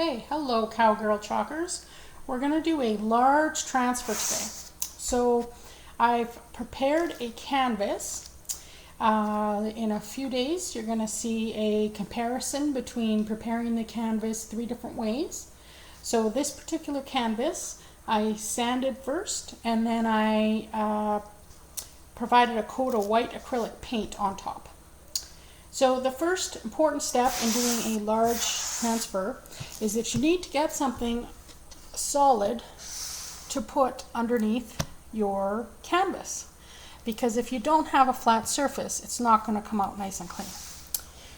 Okay, hello Cowgirl Chalkers. We're going to do a large transfer today. So I've prepared a canvas. In a few days you're going to see a comparison between preparing the canvas 3 different ways. So this particular canvas I sanded first, and then I provided a coat of white acrylic paint on top. So the first important step in doing a large transfer is that you need to get something solid to put underneath your canvas, because if you don't have a flat surface, it's not going to come out nice and clean.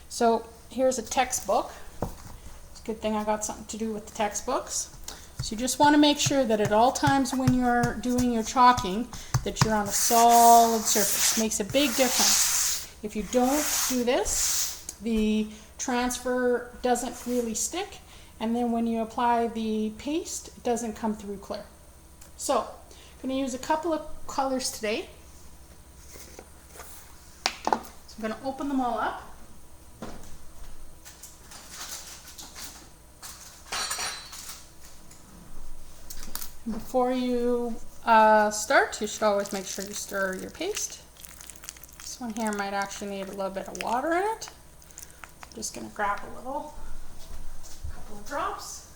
So here's a textbook. It's a good thing I got something to do with the textbooks. So you just want to make sure that at all times when you're doing your chalking that you're on a solid surface. It makes a big difference. If you don't do this, the transfer doesn't really stick, and then when you apply the paste, it doesn't come through clear. So I'm going to use a couple of colors today. So I'm going to open them all up. Before you start, you should always make sure you stir your paste. This one here might actually need a little bit of water in it. I'm just going to grab a couple of drops.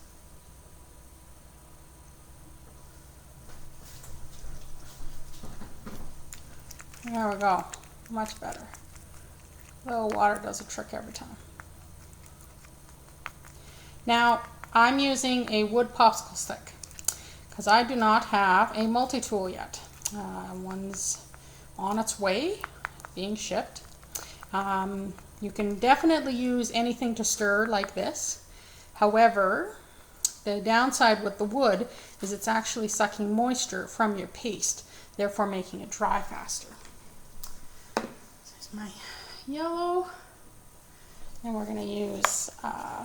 There we go, much better. A little water does a trick every time. Now I'm using a wood popsicle stick because I do not have a multi-tool yet. One's on its way, being shipped. You can definitely use anything to stir like this. However, the downside with the wood is it's actually sucking moisture from your paste, therefore making it dry faster. There's my yellow. And we're going to use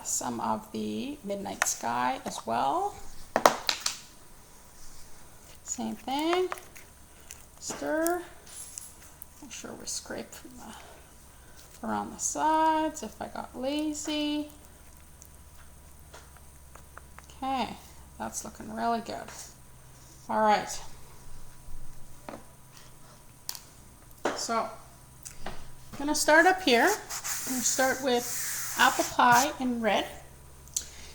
some of the Midnight Sky as well. Same thing. Stir. Make sure we scrape from around the sides if I got lazy. Okay, that's looking really good. All right. So I'm going to start up here. I'm going to start with apple pie in red.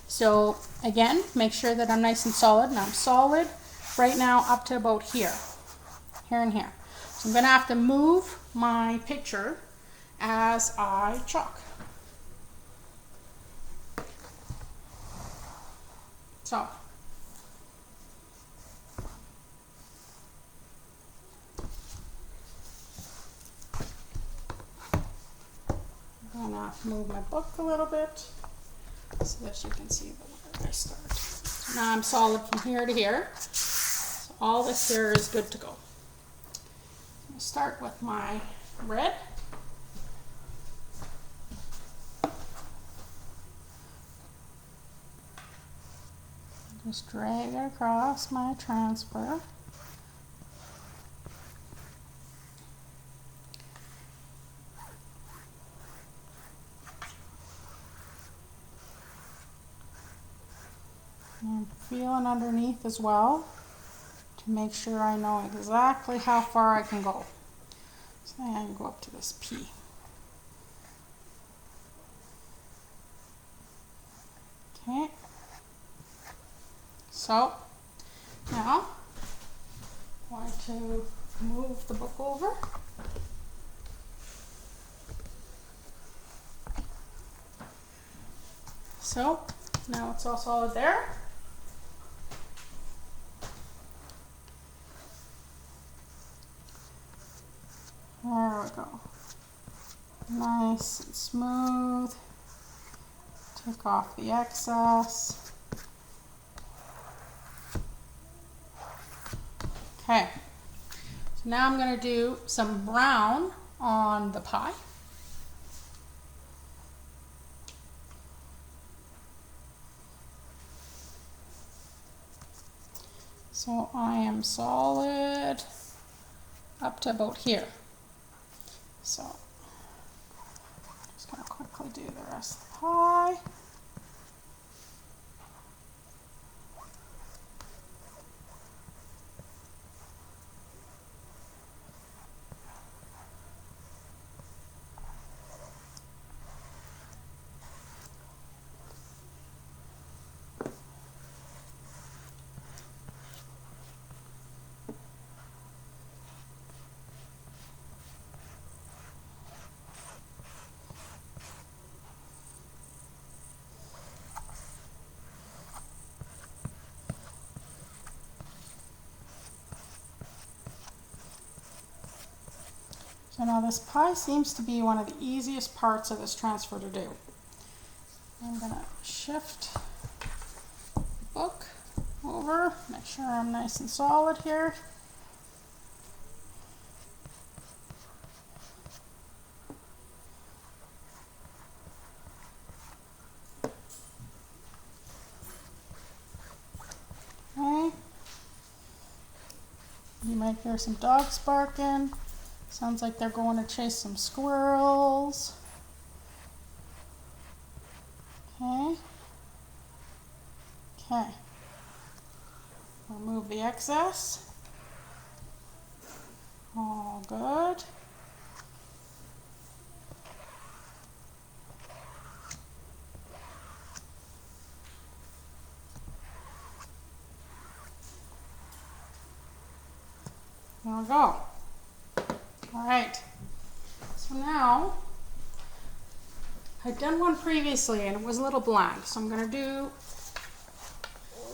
So again, make sure that I'm nice and solid. And I'm solid right now up to about here and here. So I'm going to have to move my picture as I chalk. So I'm going to move my book a little bit so that you can see where I start. So now I'm solid from here to here. So all this here is good to go. I'll start with my red. Just drag it across my transfer. And feeling underneath as well to make sure I know exactly how far I can go. So I can go up to this P. Okay. So now I'm going to move the book over. So now it's all solid there. There we go. Nice and smooth. Take off the excess. Okay, so now I'm going to do some brown on the pie. So I am solid up to about here. So I'm just going to quickly do the rest of the pie. So now this pie seems to be one of the easiest parts of this transfer to do. I'm going to shift the book over, make sure I'm nice and solid here. Okay. You might hear some dogs barking. Sounds like they're going to chase some squirrels. Okay. Okay. Remove the excess. All good. There we go. All right. So now, I'd done one previously and it was a little blank, so I'm going to do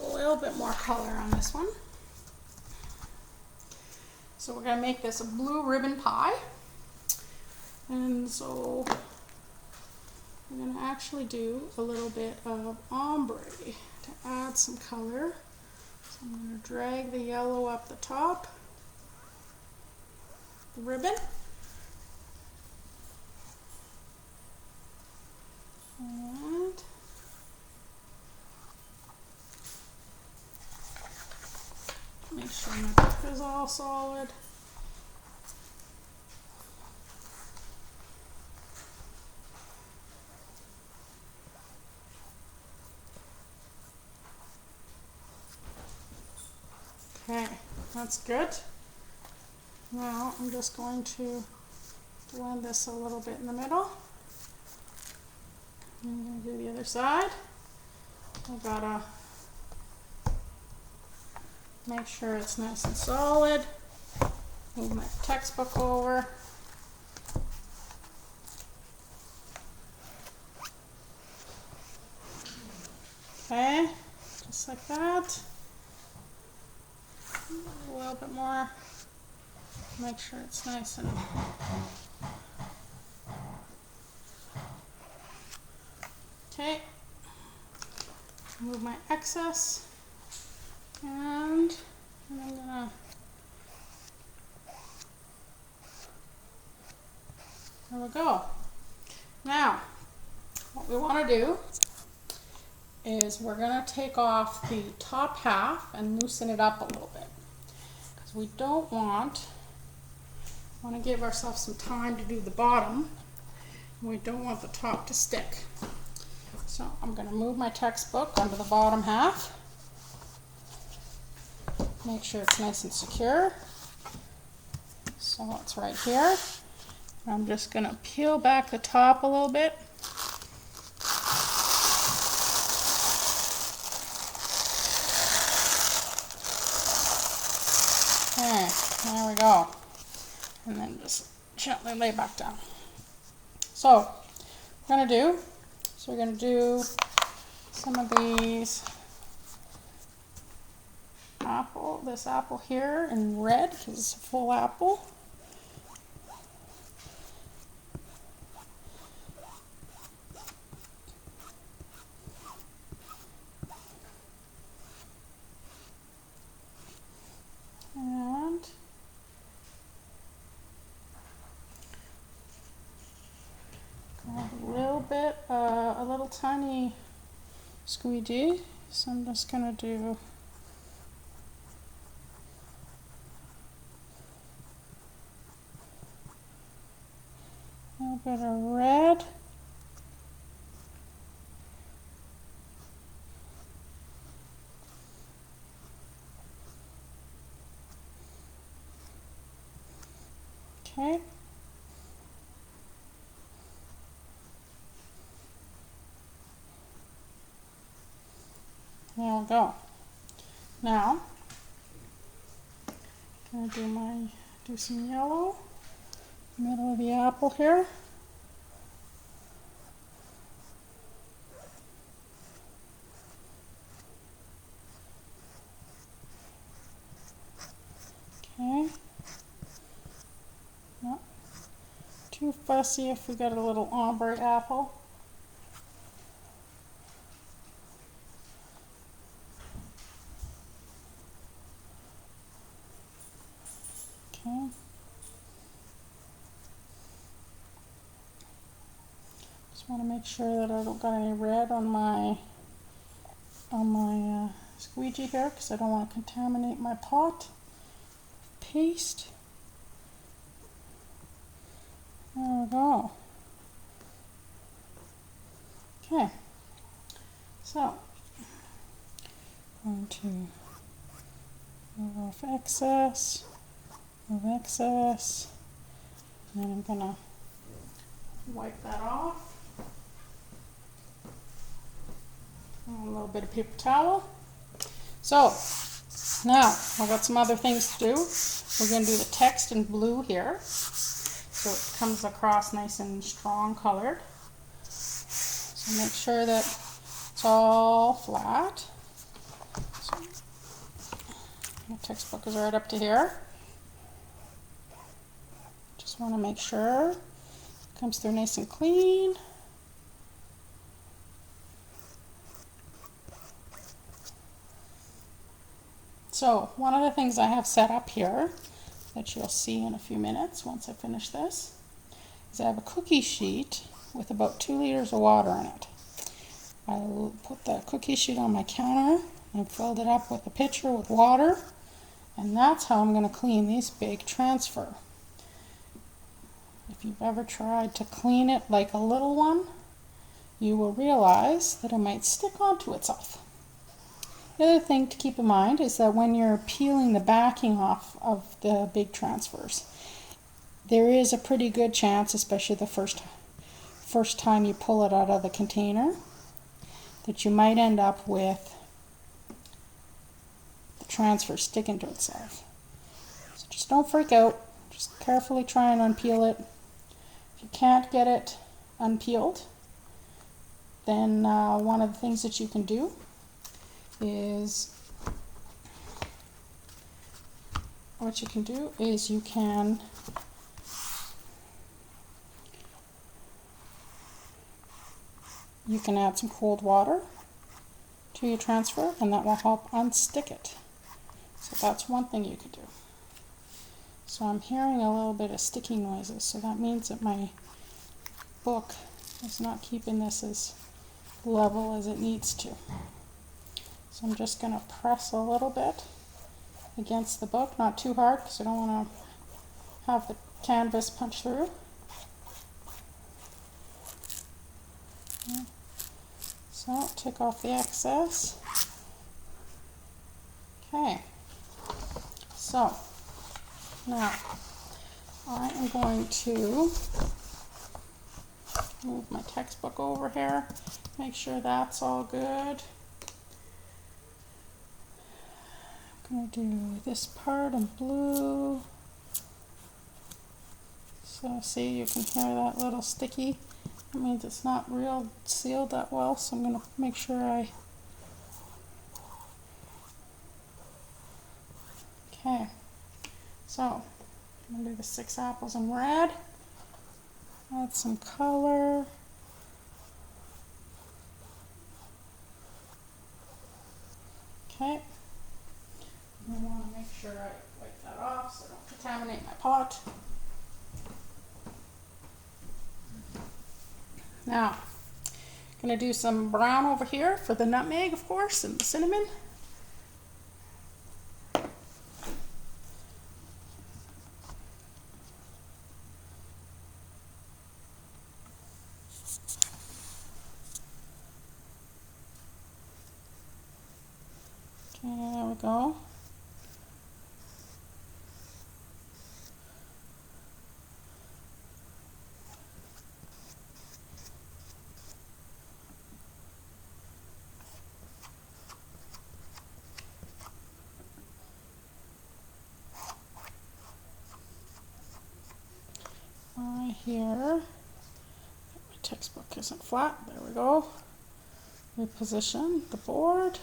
a little bit more color on this one. So we're going to make this a blue ribbon pie. And so we're going to actually do a little bit of ombre to add some color. So I'm going to drag the yellow up the top, the ribbon. And make sure my book is all solid. Okay, that's good. Now I'm just going to blend this a little bit in the middle. I'm going to do the other side. I've got to make sure it's nice and solid. Move my textbook over. Okay, just like that. A little bit more. Make sure it's nice and okay. Remove my excess, and I'm gonna there we go. Now, what we want to do is we're going to take off the top half and loosen it up a little bit, because we don't want to give ourselves some time to do the bottom, and we don't want the top to stick. So I'm going to move my textbook onto the bottom half, make sure it's nice and secure. So it's right here. I'm just going to peel back the top a little bit. Okay, there we go. And then just gently lay back down. So, we're going to do some of these this apple here in red, because it's a full apple. And a little bit, a little tiny squeegee. So I'm just going to do a little bit of red. Okay. There we go. Now, I'm gonna do some yellow, middle of the apple here. Okay. Yep. see if we got a little ombre apple. Okay. Just want to make sure that I don't got any red on my squeegee here, because I don't want to contaminate my pot. Paste. There we go. Okay. So, going to move off excess, move excess, and then I'm gonna wipe that off. And a little bit of paper towel. So, now I've got some other things to do. We're going to do the text in blue here, so it comes across nice and strong colored. So make sure that it's all flat. So, my textbook is right up to here. Just want to make sure it comes through nice and clean. So one of the things I have set up here that you'll see in a few minutes once I finish this is I have a cookie sheet with about 2 liters of water in it. I'll put the cookie sheet on my counter and filled it up with a pitcher with water, and that's how I'm going to clean these big transfer. If you've ever tried to clean it like a little one, you will realize that it might stick onto itself. The other thing to keep in mind is that when you're peeling the backing off of the big transfers, there is a pretty good chance, especially the first time you pull it out of the container, that you might end up with the transfer sticking to itself. So just don't freak out. Just carefully try and unpeel it. If you can't get it unpeeled, then one of the things that you can do is you can add some cold water to your transfer, and that will help unstick it. So that's one thing you could do. So I'm hearing a little bit of sticky noises, so that means that my book is not keeping this as level as it needs to. So I'm just going to press a little bit against the book, not too hard because I don't want to have the canvas punch through. So take off the excess. Okay, so now I am going to move my textbook over here, make sure that's all good. I'm going to do this part in blue. So see, you can hear that little sticky. That means it's not real sealed that well, so I'm going to make sure Okay, so I'm going to do the 6 apples in red. Add some color. Okay. I want to make sure I wipe that off so I don't contaminate my pot. Now, I'm going to do some brown over here for the nutmeg, of course, and the cinnamon. Okay, there we go. Here, my textbook isn't flat, there we go. Reposition the board.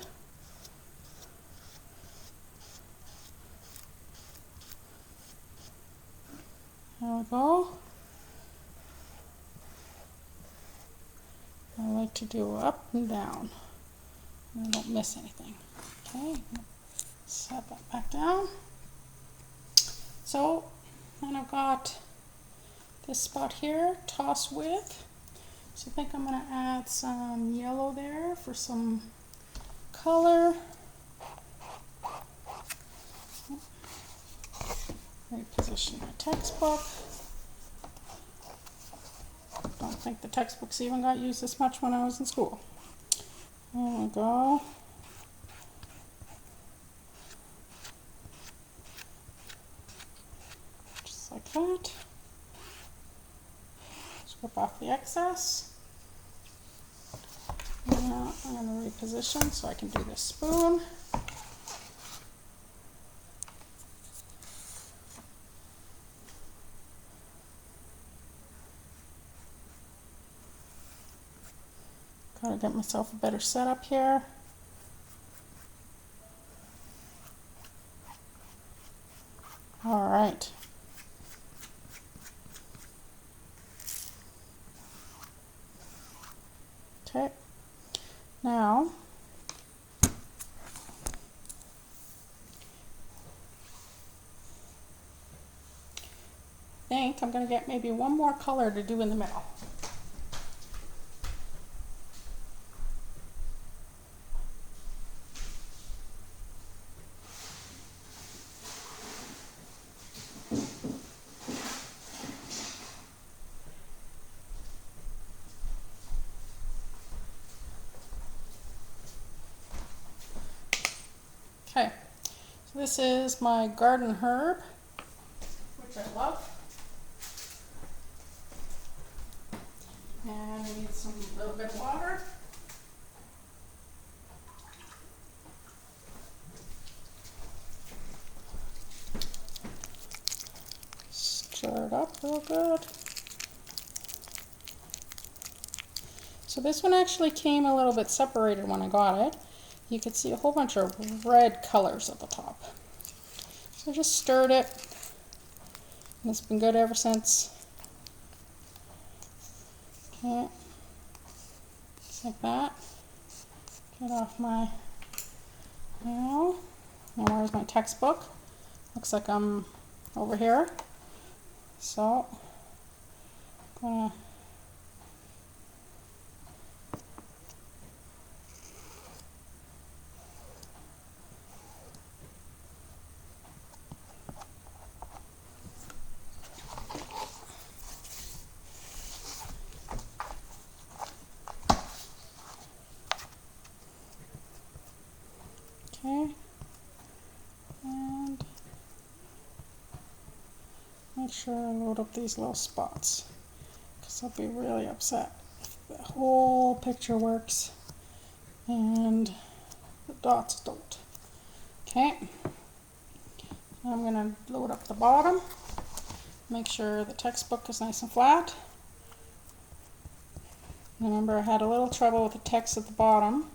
There we go. I like to do up and down. And I don't miss anything. Okay, set that back down. So then I've got this spot here, toss with. So I think I'm going to add some yellow there for some color. Reposition my textbook. Don't think the textbooks even got used this much when I was in school. There we go. Just like that. Strip off the excess. Now I'm going to reposition so I can do this spoon. Gotta get myself a better setup here. All right. Okay. Now, I think I'm going to get maybe one more color to do in the middle. Okay, so this is my garden herb, which I love. And I need some little bit of water. Stir it up real good. So this one actually came a little bit separated when I got it. You could see a whole bunch of red colors at the top. So I just stirred it, and it's been good ever since. Okay, just like that. Get off my, now where's my textbook? Looks like I'm over here. So, I'm gonna okay, and make sure I load up these little spots, because I'll be really upset if the whole picture works and the dots don't. Okay, I'm going to load up the bottom, make sure the textbook is nice and flat. Remember, I had a little trouble with the text at the bottom,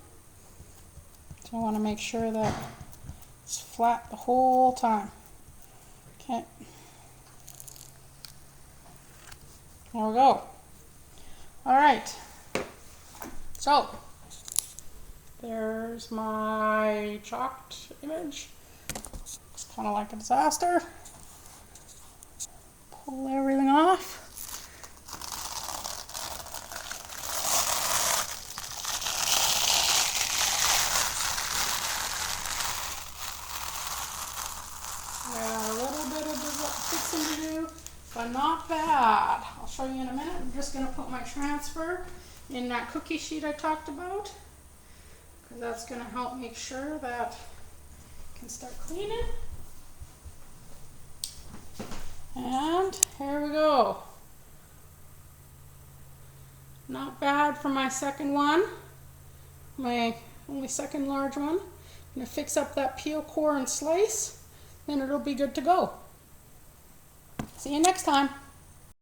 so I want to make sure that it's flat the whole time. Okay, there we go. All right, so there's my chalked image. It's kind of like a disaster. Pull everything off. A little bit of fixing to do, but not bad. I'll show you in a minute. I'm just going to put my transfer in that cookie sheet I talked about, because that's going to help make sure that I can start cleaning. And here we go. Not bad for my second one, my only second large one. I'm going to fix up that peel, core, and slice, then it'll be good to go. See you next time.